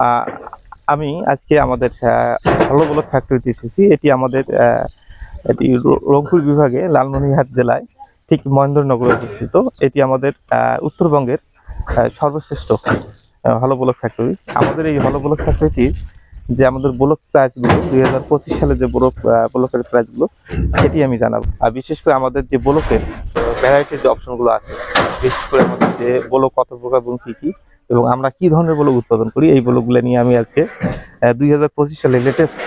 আহ, আমি আজকে আমাদের ভালো ব্লক ফ্যাক্টরিতে এসেছি। এটি রংপুর বিভাগে লালমনিরহাট জেলায় ঠিক মহেন্দ্রনগরে অবস্থিত। এটি আমাদের উত্তরবঙ্গের সর্বশ্রেষ্ঠ হলো ব্লক ফ্যাক্টরি। আমাদের এই হলো ব্লক ফ্যাক্টরিটির যে আমাদের ব্লক প্রাইসগুলো 2025 সালে যে ব্লকের প্রাইসগুলো সেটি আমি জানাবো। আর বিশেষ করে আমাদের যে ব্লকের ভ্যারাইটির যে অপশনগুলো আছে, বিশেষ করে আমাদের যে ব্লক কত প্রকার এবং কী কী, এবং আমরা কি ধরনের ব্লক উৎপাদন করি, এই ব্লকগুলো নিয়ে আমি আজকে 2025 সালে লেটেস্ট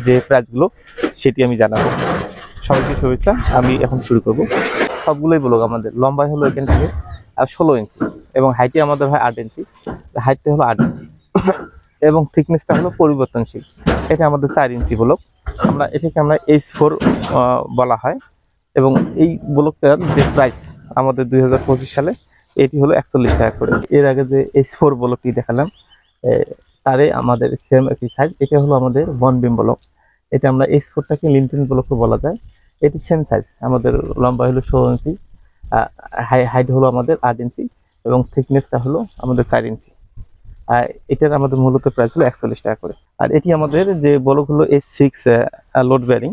যে প্রাইসগুলো সেটি আমি জানাবো। সবাইকে শুভেচ্ছা। আমি এখন শুরু করব। সবগুলোই ব্লক আমাদের লম্বায় হলো এখান থেকে 16 ইঞ্চি এবং হাইটে আমাদের হয় 8 ইঞ্চি। হাইটটা হলো 8 ইঞ্চি এবং থিকনেসটা হলো পরিবর্তনশীল। এটা আমাদের 4 ইঞ্চি ব্লক। এটাকে আমরা H4 বলা হয়। এবং এই ব্লকটার যে প্রাইস আমাদের 2025 সালে এটি হলো 41 টাকা করে। এর আগে যে H4 ব্লকটি দেখালাম, তারে আমাদের সেম একটি সাইজ। এটা হলো আমাদের বনবিম ব্লক। এটা আমরা H4টাকে লিন্টেন ব্লকও বলা যায়। এটি সেম সাইজ, আমাদের লম্বা হলো 16 ইঞ্চি, হাইট হলো আমাদের 8 ইঞ্চি এবং থিকনেসটা হলো আমাদের 4 ইঞ্চি। এটার আমাদের মূলত প্রাইস হলো 41 টাকা করে। আর এটি আমাদের যে ব্লক হলো H6 লোড বেয়ারিং।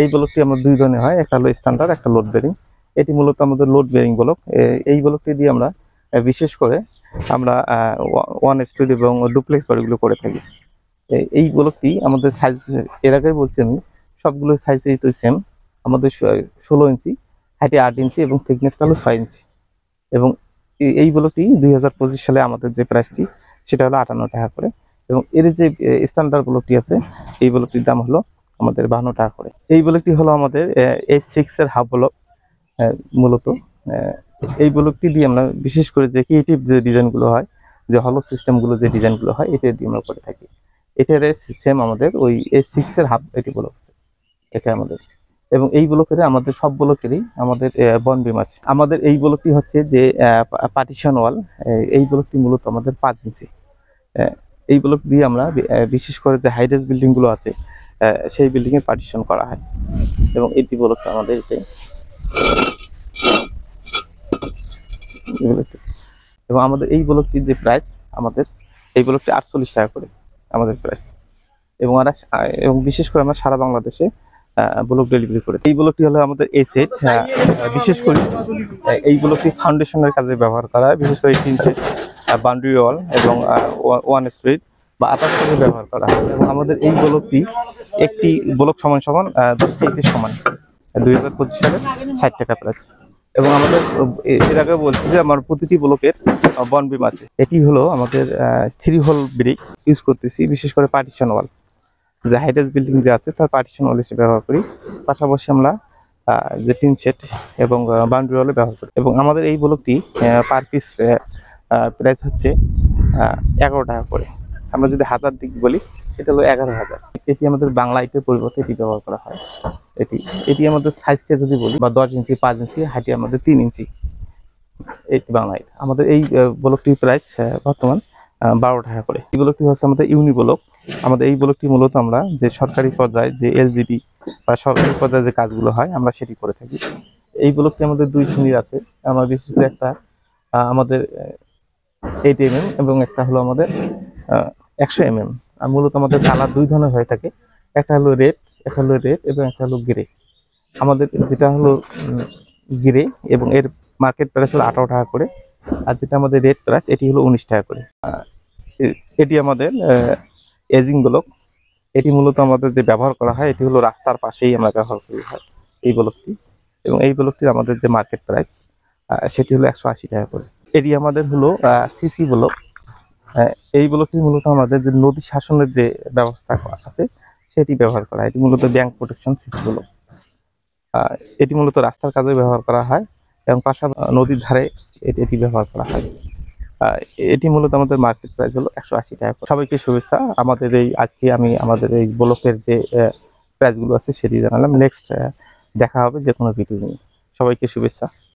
এই ব্লকটি আমাদের দুই ধরনের হয়, একটা হলো স্ট্যান্ডার্ড, একটা লোড বেয়ারিং। এটি মূলত আমাদের লোড বেয়ারিং ব্লক। এই ব্লকটি দিয়ে আমরা বিশেষ করে আমরা ওয়ান স্টুড এবং ডুপ্লেক্স বাড়িগুলো করে থাকি। এই ব্লকটি আমাদের সাইজ এর আগে বলছি আমি, সবগুলো সাইজই তো সেম। আমাদের 16 ইঞ্চি, হাইটে 8 ইঞ্চি এবং থিকনেসটা হলো 6 ইঞ্চি। এবং এই ব্লকটি 2025 সালে আমাদের যে প্রাইসটি সেটা হলো 58 টাকা করে। এবং এর যে স্ট্যান্ডার্ড ব্লকটি আছে, এই ব্লকটির দাম হলো আমাদের 52 টাকা করে। এই ব্লকটি হলো আমাদের H6 এর হাফ ব্লক। মূলত এই ব্লকটি দিয়ে আমরা বিশেষ করে যে ক্রিয়েটিভ যে ডিজাইনগুলো হয়, যে হলো সিস্টেমগুলো যে ডিজাইনগুলো হয়, এটা দিয়ে আমরা করে থাকি। এটার সেম আমাদের ওই H6 এর হাফ এটি ব্লক আছে, এটা আমাদের। এবং এই ব্লকের আমাদের সব ব্লকেরই আমাদের বন বিম আছে। আমাদের এই ব্লকটি হচ্ছে যে পার্টিশন ওয়াল। এই ব্লকটি মূলত আমাদের 5 ইঞ্চি। এই ব্লক দিয়ে আমরা বিশেষ করে যে হাইডেস বিল্ডিং গুলো আছে সেই বিল্ডিং এর পার্টিশন করা হয়। এবং এই ব্লকটা আমাদের এবং আমাদের এই ব্লকটির যে প্রাইস, আমাদের এই ব্লকটি 48 টাকা করে আমাদের প্রাইস। এবং বিশেষ করে আমরা সারা বাংলাদেশে ব্লক ডেলিভারি করে। এই ব্লকটি হলো আমাদের এই সেট। বিশেষ করে এই ব্লকটি ফাউন্ডেশনের কাজে ব্যবহার করা হয়, বিশেষ করে টিন সেট, বাউন্ডারি ওয়াল এবং ওয়ান স্ট্রিট বা আদার্স কাজে ব্যবহার করা হয়। এবং আমাদের এই ব্লকটি একটি ব্লক সমান 10টি ইটের সমান। 2025 সালে 60 টাকা প্রাইস। এবং আমাদের এর আগে বলছি যে আমার প্রতিটি ব্লকের বন বিম আছে। এটি হলো আমাদের 3 হোল ব্রিক ইউজ করতেছি, বিশেষ করে পার্টিশন ওয়াল, যে হাইডেস বিল্ডিং যে আছে তার পার্টিশন ওয়াল হিসেবে ব্যবহার করি। পাশাপাশি আমরা যে টিন সেট এবং বাউন্ডারি ওয়ালে ব্যবহার করি। এবং আমাদের এই ব্লকটি পার পিস প্রাইস হচ্ছে 11 টাকা করে। আমরা যদি হাজার দিক বলি, এটা হলো 11,000। এটি আমাদের বাংলা ইটের পরিবর্তে এটি ব্যবহার করা হয়। এটি আমাদের সাইজটা যদি বলি, বা 10 ইঞ্চি, 5 ইঞ্চি, হাইটে আমাদের 3 ইঞ্চি। এটি বাংলা ইট। আমাদের এই ব্লকটির প্রাইস বর্তমান 12 টাকা করে। এই ব্লকটি হচ্ছে আমাদের ইউনি ব্লক। আমাদের এই ব্লকটি মূলত আমরা যে সরকারি পর্যায়ে যে এলজিডি বা সরকারি পর্যায়ে যে কাজগুলো হয় আমরা সেটি করে থাকি। এই ব্লকটি আমাদের 2 শ্রেণীর আছে। আমরা বিশেষ করে একটা আমাদের 8 mm এবং একটা হলো আমাদের 100 mm। আর মূলত আমাদের কালার 2 ধরনের হয়ে থাকে, একটা হলো রেড এবং একটা হলো গ্রে। আমাদের যেটা হলো গ্রে এবং এর মার্কেট প্রাইস হলো 18 টাকা করে। আর যেটা আমাদের রেড প্রাইস, এটি হলো 19 টাকা করে। এটি আমাদের এজিং ব্লক। এটি মূলত আমাদের যে ব্যবহার করা হয়, এটি হলো রাস্তার পাশেই আমরা ব্যবহার করি হয় এই ব্লকটি। এবং এই ব্লকটির আমাদের যে মার্কেট প্রাইস সেটি হলো 180 টাকা করে। এটি আমাদের হলো সিসি ব্লক। এই ব্লকটি মূলত আমাদের যে নদী শাসনের যে ব্যবস্থা আছে সেটি ব্যবহার করা হয়। এটি মূলত ব্যাংক প্রোটেকশন সিসি ব্লক। এটি মূলত রাস্তার কাজে ব্যবহার করা হয় এবং পাশাপাশি নদীর ধারে এটি ব্যবহার করা হয়। এটি মূলত আমাদের মার্কেট প্রাইস হলো 180 টাকা। সবাইকে শুভেচ্ছা। আজকে আমি আমাদের এই ব্লকের যে প্রাইসগুলো আছে সেটি জানালাম। নেক্সট দেখা হবে যে কোনো ভিডিও নিয়ে। সবাইকে শুভেচ্ছা।